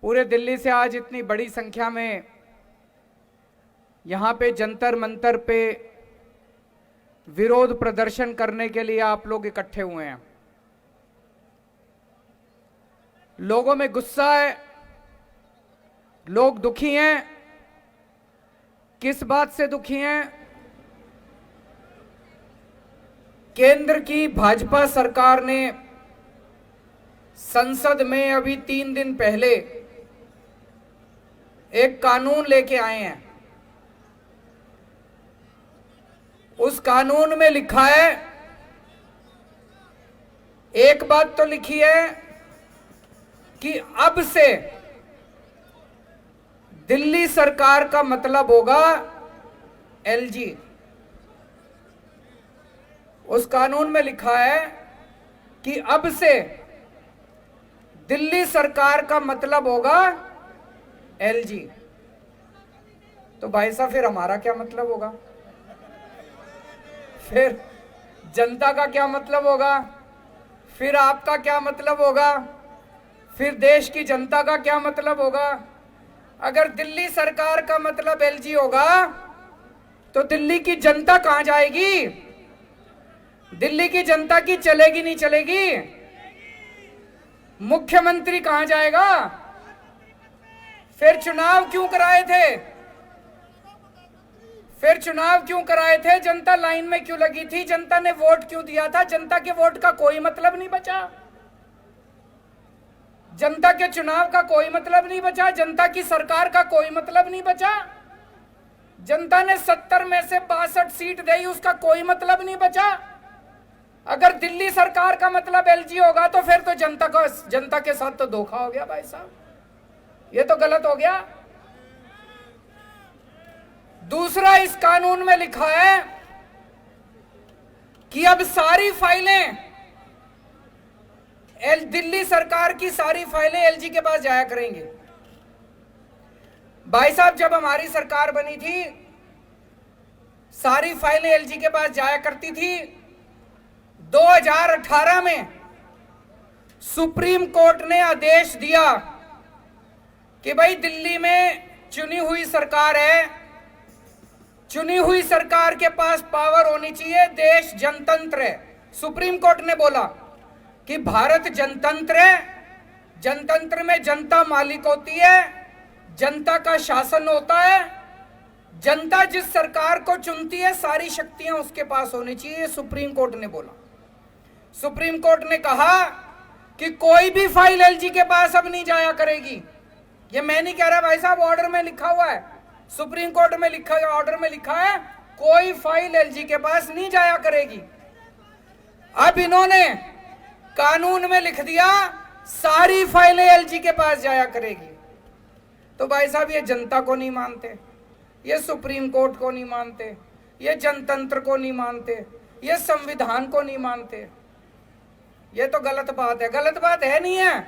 पूरे दिल्ली से आज इतनी बड़ी संख्या में यहां पे जंतर मंतर पे विरोध प्रदर्शन करने के लिए आप लोग इकट्ठे हुए हैं। लोगों में गुस्सा है, लोग दुखी हैं। किस बात से दुखी हैं? केंद्र की भाजपा सरकार ने संसद में अभी 3 दिन पहले एक कानून लेके आए हैं। उस कानून में लिखा है, एक बात तो लिखी है कि अब से दिल्ली सरकार का मतलब होगा एलजी। उस कानून में लिखा है कि अब से दिल्ली सरकार का मतलब होगा एलजी। तो भाई साहब फिर हमारा क्या मतलब होगा? फिर जनता का क्या मतलब होगा? फिर आपका क्या मतलब होगा? फिर देश की जनता का क्या मतलब होगा? अगर दिल्ली सरकार का मतलब एलजी होगा तो दिल्ली की जनता कहां जाएगी? दिल्ली की जनता की चलेगी नहीं चलेगी? मुख्यमंत्री कहां जाएगा? फिर चुनाव क्यों कराए थे? फिर चुनाव क्यों कराए थे? जनता लाइन में क्यों लगी थी? जनता ने वोट क्यों दिया था? जनता के वोट का कोई मतलब नहीं बचा। जनता के चुनाव का कोई मतलब नहीं बचा। जनता की सरकार का कोई मतलब नहीं बचा। जनता ने 70 में से 62 सीट दी, उसका कोई मतलब नहीं बचा। अगर दिल्ली सरकार का मतलब एलजी होगा तो फिर तो जनता के साथ तो धोखा हो गया भाई साहब, ये तो गलत हो गया। दूसरा, इस कानून में लिखा है कि अब सारी फाइलें दिल्ली सरकार की सारी फाइलें एलजी के पास जाया करेंगे। भाई साहब, जब हमारी सरकार बनी थी सारी फाइलें एलजी के पास जाया करती थी। 2018 में सुप्रीम कोर्ट ने आदेश दिया कि भाई दिल्ली में चुनी हुई सरकार है, चुनी हुई सरकार के पास पावर होनी चाहिए, देश जनतंत्र है। सुप्रीम कोर्ट ने बोला कि भारत जनतंत्र है, जनतंत्र में जनता मालिक होती है, जनता का शासन होता है, जनता जिस सरकार को चुनती है सारी शक्तियां उसके पास होनी चाहिए, सुप्रीम कोर्ट ने बोला। सुप्रीम कोर्ट ने कहा कि कोई भी फाइल एलजी के पास अब नहीं जाया करेगी। ये मैं नहीं कह रहा भाई साहब, ऑर्डर में लिखा हुआ है, सुप्रीम कोर्ट में लिखा है, ऑर्डर में लिखा है कोई फाइल एलजी के पास नहीं जाया करेगी। अब इन्होंने कानून में लिख दिया सारी फाइलें एलजी के पास जाया करेगी। तो भाई साहब, ये जनता को नहीं मानते, ये सुप्रीम कोर्ट को नहीं मानते, ये जनतंत्र को नहीं मानते, ये संविधान को नहीं मानते। ये तो गलत बात है। गलत बात है नहीं है?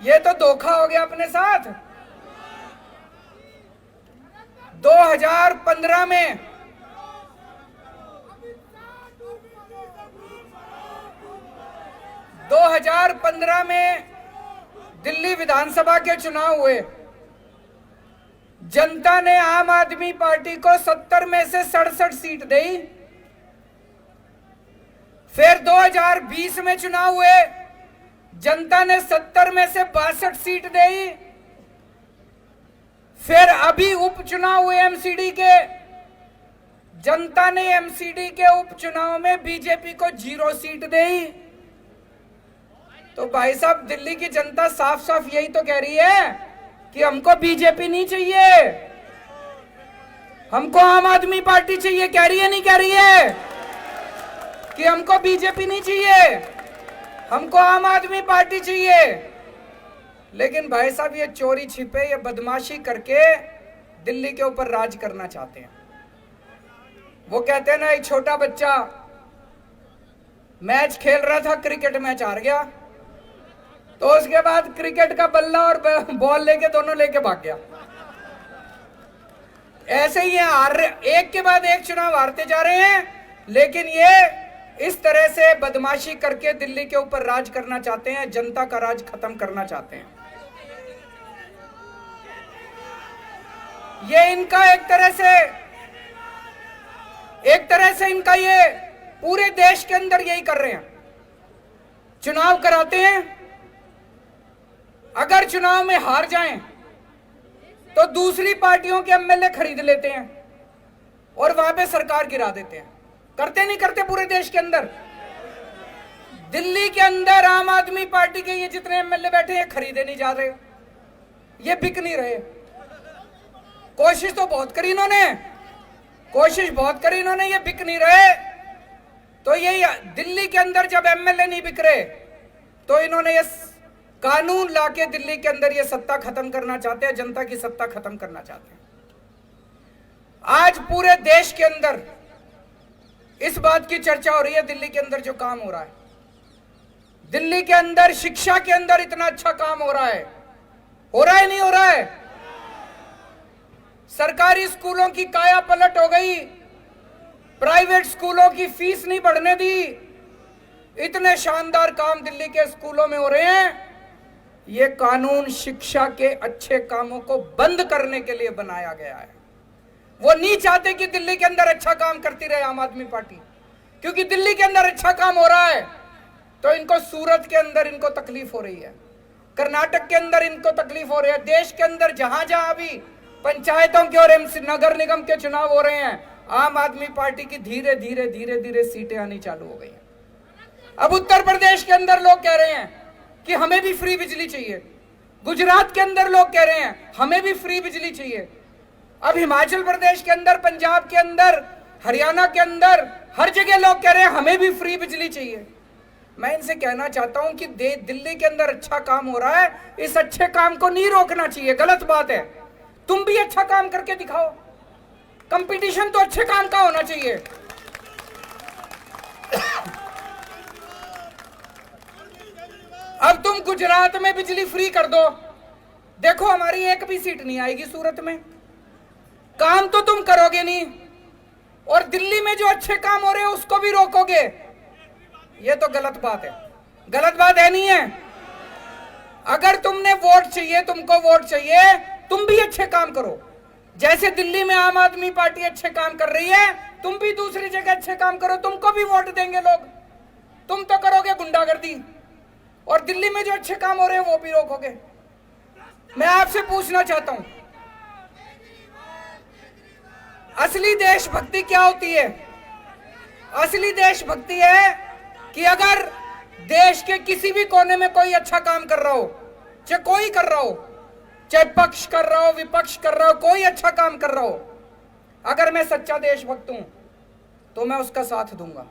ये तो धोखा हो गया अपने साथ। 2015 में दिल्ली विधानसभा के चुनाव हुए। जनता ने आम आदमी पार्टी को 70 में से 67 सीट दी। फिर 2020 में चुनाव हुए, जनता ने 70 में से 62 सीट दी। फिर अभी उपचुनाव हुए एमसीडी के, जनता ने एमसीडी के उपचुनाव में बीजेपी को 0 सीट दी। तो भाई साहब, दिल्ली की जनता साफ साफ यही तो कह रही है कि हमको बीजेपी नहीं चाहिए, हमको आम आदमी पार्टी चाहिए। कह रही है नहीं कह रही है कि हमको बीजेपी नहीं चाहिए, हमको आम आदमी पार्टी चाहिए। लेकिन भाई साहब, ये चोरी छिपे, ये बदमाशी करके दिल्ली के ऊपर राज करना चाहते हैं। वो कहते हैं ना, एक छोटा बच्चा मैच खेल रहा था, क्रिकेट मैच हार गया, तो उसके बाद क्रिकेट का बल्ला और बॉल लेके दोनों लेके भाग गया। ऐसे ही हार, एक के बाद एक चुनाव हारते जा रहे हैं, लेकिन ये इस तरह से बदमाशी करके दिल्ली के ऊपर राज करना चाहते हैं, जनता का राज खत्म करना चाहते हैं। ये इनका एक तरह से इनका ये पूरे देश के अंदर यही कर रहे हैं। चुनाव कराते हैं, अगर चुनाव में हार जाएं तो दूसरी पार्टियों के एमएलए खरीद लेते हैं और वहां पे सरकार गिरा देते हैं। करते नहीं करते पूरे देश के अंदर? दिल्ली के अंदर आम आदमी पार्टी के ये जितने एमएलए बैठे हैं खरीदे नहीं जा रहे, ये बिक नहीं रहे। कोशिश तो बहुत करी इन्होंने, ये बिक नहीं रहे। तो ये दिल्ली के अंदर जब एमएलए नहीं बिक रहे तो इन्होंने ये कानून लाके दिल्ली के अंदर ये सत्ता खत्म करना चाहते हैं, जनता की सत्ता खत्म करना चाहते हैं। आज पूरे देश के अंदर इस बात की चर्चा हो रही है, दिल्ली के अंदर जो काम हो रहा है, दिल्ली के अंदर शिक्षा के अंदर इतना अच्छा काम हो रहा है नहीं हो रहा है? सरकारी स्कूलों की काया पलट हो गई, प्राइवेट स्कूलों की फीस नहीं बढ़ने दी। इतने शानदार काम दिल्ली के स्कूलों में हो रहे हैं। ये कानून शिक्षा के अच्छे कामों को बंद करने के लिए बनाया गया है। वो नहीं चाहते कि दिल्ली के अंदर अच्छा काम करती रहे आम आदमी पार्टी, क्योंकि दिल्ली के अंदर अच्छा काम हो रहा है तो इनको सूरत के अंदर इनको तकलीफ हो रही है, कर्नाटक के अंदर इनको तकलीफ हो रही है। देश के अंदर जहां जहां भी पंचायतों के और नगर निगम के चुनाव हो रहे हैं, आम आदमी पार्टी की धीरे धीरे सीटें आनी चालू हो गई हैं। अब उत्तर प्रदेश के अंदर लोग कह रहे हैं कि हमें भी फ्री बिजली चाहिए, गुजरात के अंदर लोग कह रहे हैं हमें भी फ्री बिजली चाहिए। अब हिमाचल प्रदेश के अंदर, पंजाब के अंदर, हरियाणा के अंदर हर जगह लोग कह रहे हैं हमें भी फ्री बिजली चाहिए। मैं इनसे कहना चाहता हूं कि दिल्ली के अंदर अच्छा काम हो रहा है, इस अच्छे काम को नहीं रोकना चाहिए, गलत बात है। तुम भी अच्छा काम करके दिखाओ, कंपटीशन तो अच्छे काम का होना चाहिए। अब तुम गुजरात में बिजली फ्री कर दो, देखो हमारी एक भी सीट नहीं आएगी सूरत में, काम तो तुम करोगे नहीं, और दिल्ली में जो अच्छे काम हो रहे हैं उसको भी रोकोगे। ये तो गलत बात है, गलत बात है नहीं है? अगर तुमने वोट चाहिए, तुमको वोट चाहिए, तुम भी अच्छे काम करो। जैसे दिल्ली में आम आदमी पार्टी अच्छे काम कर रही है, तुम भी दूसरी जगह अच्छे काम करो, तुमको भी वोट देंगे लोग। तुम तो करोगे गुंडागर्दी और दिल्ली में जो अच्छे काम हो रहे हैं वो भी रोकोगे। मैं आपसे पूछना चाहता हूं, असली देशभक्ति क्या होती है? असली देशभक्ति है कि अगर देश के किसी भी कोने में कोई अच्छा काम कर रहा हो, चाहे कोई कर रहा हो, चाहे पक्ष कर रहा हो, विपक्ष कर रहा हो, कोई अच्छा काम कर रहा हो, अगर मैं सच्चा देशभक्त हूं तो मैं उसका साथ दूंगा,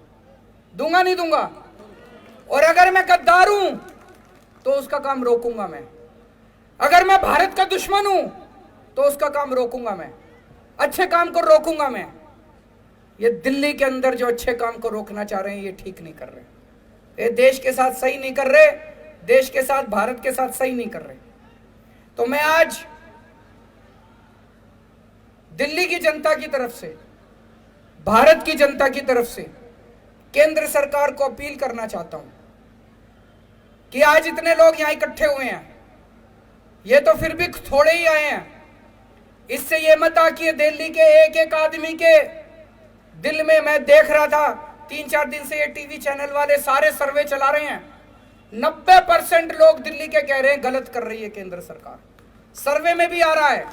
नहीं दूंगा। और अगर मैं गद्दार हूं तो उसका काम रोकूंगा मैं। अगर मैं भारत का दुश्मन हूं तो उसका काम रोकूंगा मैं, अच्छे काम को रोकूंगा मैं। ये दिल्ली के अंदर जो अच्छे काम को रोकना चाह रहे हैं ये ठीक नहीं कर रहे, ये देश के साथ सही नहीं कर रहे, देश के साथ, भारत के साथ सही नहीं कर रहे। तो मैं आज दिल्ली की जनता की तरफ से, भारत की जनता की तरफ से केंद्र सरकार को अपील करना चाहता हूं कि आज इतने लोग यहां इकट्ठे हुए हैं, ये तो फिर भी थोड़े ही आए हैं। इससे ये मत आ कि दिल्ली के एक एक आदमी के दिल में, मैं देख रहा था 3-4 दिन से ये टीवी चैनल वाले सारे सर्वे चला रहे हैं, 90% लोग दिल्ली के कह रहे हैं गलत कर रही है केंद्र सरकार। सर्वे में भी आ रहा है।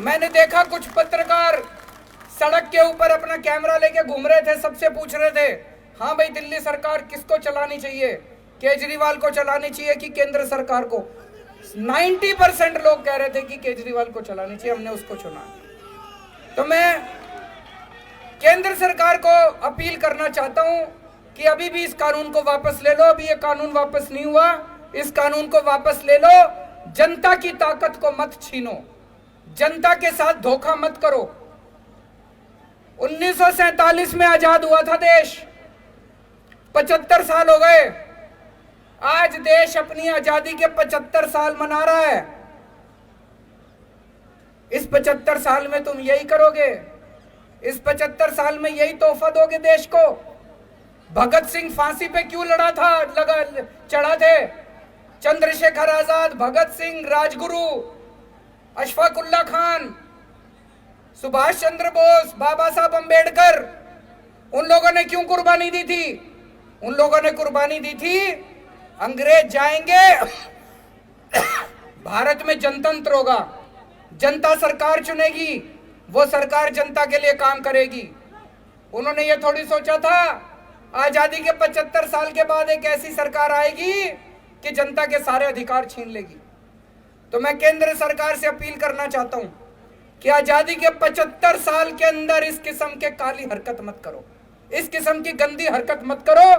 मैंने देखा कुछ पत्रकार सड़क के ऊपर अपना कैमरा लेके घूम रहे थे, सबसे पूछ रहे थे हाँ भाई दिल्ली सरकार किसको चलानी चाहिए, केजरीवाल को चलानी चाहिए कि केंद्र सरकार को? 90% लोग कह रहे थे कि केजरीवाल को चलानी चाहिए, हमने उसको चुना। तो मैं केंद्र सरकार को अपील करना चाहता हूं कि अभी भी इस कानून को वापस ले लो। अभी ये कानून वापस नहीं हुआ, इस कानून को वापस ले लो। जनता की ताकत को मत छीनो, जनता के साथ धोखा मत करो। 1947 में आजाद हुआ था देश, 75 साल हो गए। आज देश अपनी आजादी के 75 साल मना रहा है। इस 75 साल में तुम यही करोगे? इस 75 साल में यही तोहफा दोगे देश को? भगत सिंह फांसी पे क्यों लड़ा था, चढ़ा थे? चंद्रशेखर आजाद, भगत सिंह, राजगुरु, अशफाकुल्ला खान, सुभाष चंद्र बोस, बाबा साहब अंबेडकर, उन लोगों ने क्यों कुर्बानी दी थी? उन लोगों ने कुर्बानी दी थी, अंग्रेज जाएंगे, भारत में जनतंत्र होगा, जनता सरकार चुनेगी, वो सरकार जनता के लिए काम करेगी। उन्होंने ये थोड़ी सोचा था आजादी के 75 साल के बाद एक ऐसी सरकार आएगी कि जनता के सारे अधिकार छीन लेगी। तो मैं केंद्र सरकार से अपील करना चाहता हूं कि आजादी के 75 साल के अंदर इस किस्म के काली हरकत मत करो, इस किस्म की गंदी हरकत मत करो,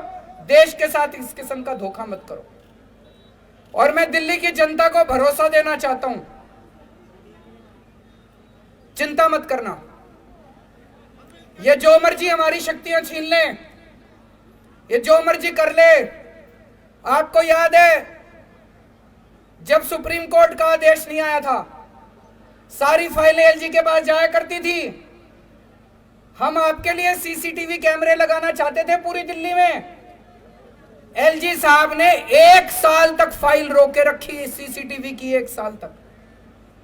देश के साथ इस किस्म का धोखा मत करो। और मैं दिल्ली की जनता को भरोसा देना चाहता हूं, चिंता मत करना, ये जो मर्जी हमारी शक्तियां छीन ले, ये जो मर्जी कर ले। आपको याद है जब सुप्रीम कोर्ट का आदेश नहीं आया था, सारी फाइलें एलजी के पास जाया करती थी। हम आपके लिए सीसीटीवी कैमरे लगाना चाहते थे पूरी दिल्ली में, एलजी साहब ने 1 साल तक फाइल रोके रखी सीसीटीवी की, 1 साल तक,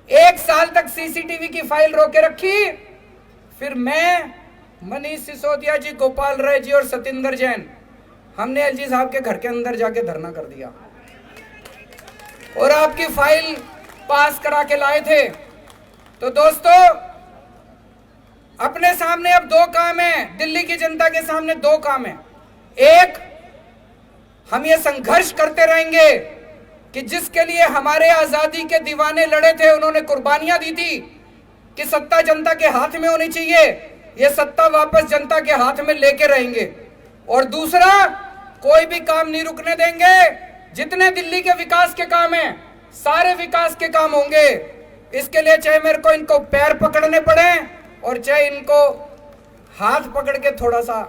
1 साल तक सीसीटीवी की फाइल रोके रखी। फिर मैं, मनीष सिसोदिया जी, गोपाल राय जी और सतिंदर जैन, हमने एलजी साहब के घर के अंदर जाके धरना कर दिया और आपकी फाइल पास करा के लाए थे। तो दोस्तों, अपने सामने अब 2 काम है, दिल्ली की जनता के सामने 2 काम है। एक, हम ये संघर्ष करते रहेंगे कि जिसके लिए हमारे आजादी के दीवाने लड़े थे, उन्होंने कुर्बानियां दी थी कि सत्ता जनता के हाथ में होनी चाहिए, ये सत्ता वापस जनता के हाथ में लेके रहेंगे। और दूसरा, कोई भी काम नहीं रुकने देंगे, जितने दिल्ली के विकास के काम हैं, सारे विकास के काम होंगे। इसके लिए चाहे मेरे को इनको पैर पकड़ने पड़े और चाहे इनको हाथ पकड़ के थोड़ा सा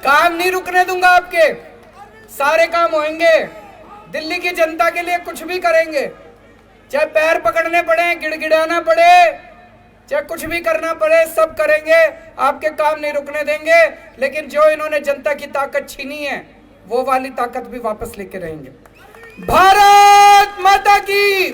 काम नहीं रुकने दूंगा, आपके सारे काम होंगे। दिल्ली की जनता के लिए कुछ भी करेंगे, चाहे पैर पकड़ने पड़े, गिड़गिड़ाना पड़े, चाहे कुछ भी करना पड़े, सब करेंगे, आपके काम नहीं रुकने देंगे। लेकिन जो इन्होंने जनता की ताकत छीनी है, वो वाली ताकत भी वापस लेके रहेंगे। भारत माता की